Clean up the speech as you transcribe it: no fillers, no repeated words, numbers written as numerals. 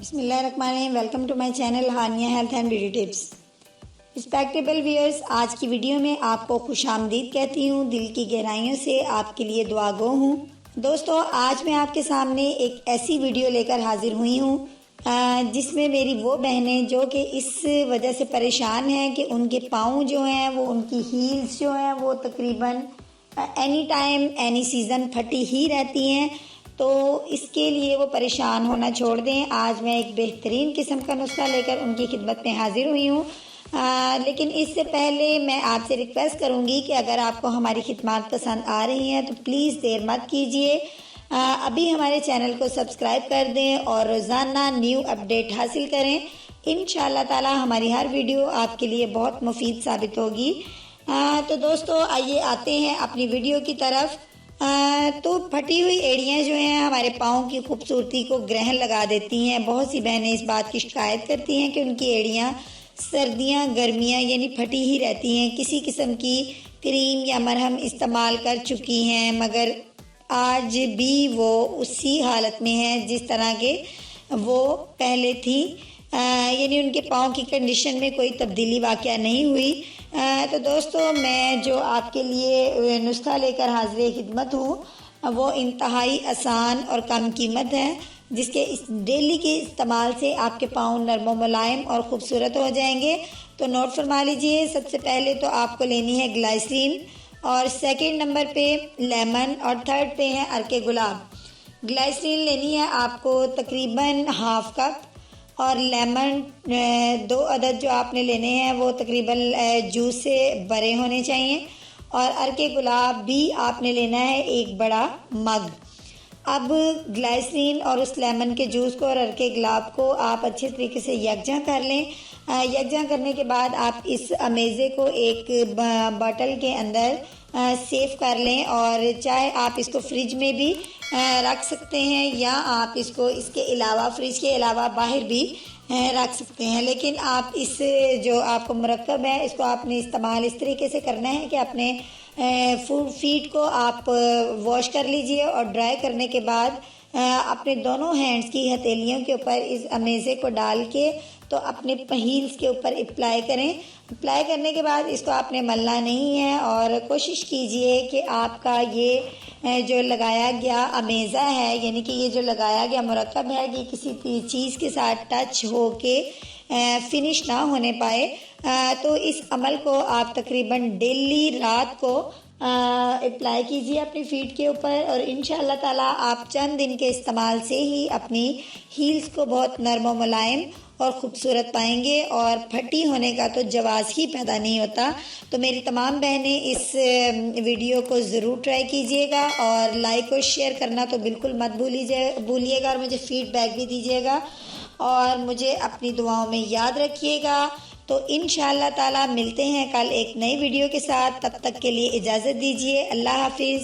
बिस्मिल्लाहिर्रहमानिर्रहीम। Welcome to my channel Hania health and beauty tips. Respectable viewers, आज की video में आपको खुशामदीद कहती हूँ। दिल की गहराइयों से आपके लिए दुआ गो हूँ। दोस्तों, आज मैं आपके सामने एक ऐसी वीडियो लेकर हाजिर हुई हूँ जिसमें मेरी वो बहनें जो कि इस वजह से परेशान हैं कि उनके पाँव जो हैं वो, उनकी हील्स जो हैं वो तकरीबन एनी टाइम एनी सीज़न फटी ही रहती हैं। तो इसके लिए वो परेशान होना छोड़ दें। आज मैं एक बेहतरीन किस्म का नुस्खा लेकर उनकी खिदमत में हाजिर हुई हूँ। लेकिन इससे पहले मैं आपसे रिक्वेस्ट करूँगी कि अगर आपको हमारी खिदमत पसंद आ रही हैं तो प्लीज़ देर मत कीजिए, अभी हमारे चैनल को सब्सक्राइब कर दें और रोज़ाना न्यू अपडेट हासिल करें। इंशाअल्लाह ताला हमारी हर वीडियो आपके लिए बहुत मुफीद साबित होगी। तो दोस्तों, आइए आते हैं अपनी वीडियो की तरफ। तो फटी हुई एड़ियाँ जो हैं हमारे पाँव की खूबसूरती को ग्रहण लगा देती हैं। बहुत सी बहनें इस बात की शिकायत करती हैं कि उनकी एड़ियाँ सर्दियाँ गर्मियाँ यानी फटी ही रहती हैं। किसी किस्म की क्रीम या मरहम इस्तेमाल कर चुकी हैं मगर आज भी वो उसी हालत में हैं जिस तरह के वो पहले थी, यानी उनके पाँव की कंडीशन में कोई तब्दीली वाक़या नहीं हुई। तो दोस्तों, मैं जो आपके लिए नुस्खा लेकर हाजिर खिदमत हूँ वो इंतहाई आसान और कम कीमत है, जिसके इस डेली के इस्तेमाल से आपके पाँव नरम मुलायम और ख़ूबसूरत हो जाएंगे। तो नोट फरमा लीजिए। सबसे पहले तो आपको लेनी है ग्लाइसरीन, और सेकंड नंबर पे लेमन, और थर्ड पे है अर्के गुलाब। ग्लाइसरीन लेनी है आपको तकरीबन हाफ कप, और लेमन 2 अदद जो आपने लेने हैं वो तकरीबन जूस से भरे होने चाहिए, और अर्के गुलाब भी आपने लेना है 1 बड़ा मग। अब ग्लाइसरीन और उस लेमन के जूस को और अर्के गुलाब को आप अच्छे तरीके से यकजा कर लें। यकजा करने के बाद आप इस अमेज़े को एक बॉटल के अंदर सेव कर लें, और चाहे आप इसको फ्रिज में भी रख सकते हैं या आप इसको इसके अलावा फ्रिज के अलावा बाहर भी रख सकते हैं। लेकिन आप इस जो आपको मुरक्कब है इसको आपने इस्तेमाल इस तरीके से करना है कि अपने फीट को आप वॉश कर लीजिए, और ड्राई करने के बाद अपने दोनों हैंड्स की हथेलियों के ऊपर इस अमेज़े को डाल के तो अपने हील्स के ऊपर अप्लाई करें। अप्लाई करने के बाद इसको आपने मलना नहीं है, और कोशिश कीजिए कि आपका ये जो लगाया गया अमेज़ा है, यानी कि ये जो लगाया गया मुरक्कब है, ये किसी चीज़ के साथ टच हो के फिनिश ना होने पाए। तो इस अमल को आप तकरीबन डेली रात को अप्लाई कीजिए अपनी फीट के ऊपर, और इंशाअल्लाह ताला आप चंद दिन के इस्तेमाल से ही अपनी हील्स को बहुत नरम व मुलायम और ख़ूबसूरत पाएंगे, और फटी होने का तो जवाज़ ही पैदा नहीं होता। तो मेरी तमाम बहनें इस वीडियो को ज़रूर ट्राई कीजिएगा, और लाइक और शेयर करना तो बिल्कुल मत भूलिएगा, और मुझे फ़ीडबैक भी दीजिएगा, और मुझे अपनी दुआओं में याद रखिएगा। तो इंशाअल्लाह ताला मिलते हैं कल एक नई वीडियो के साथ। तब तक के लिए इजाज़त दीजिए। अल्लाह हाफिज़।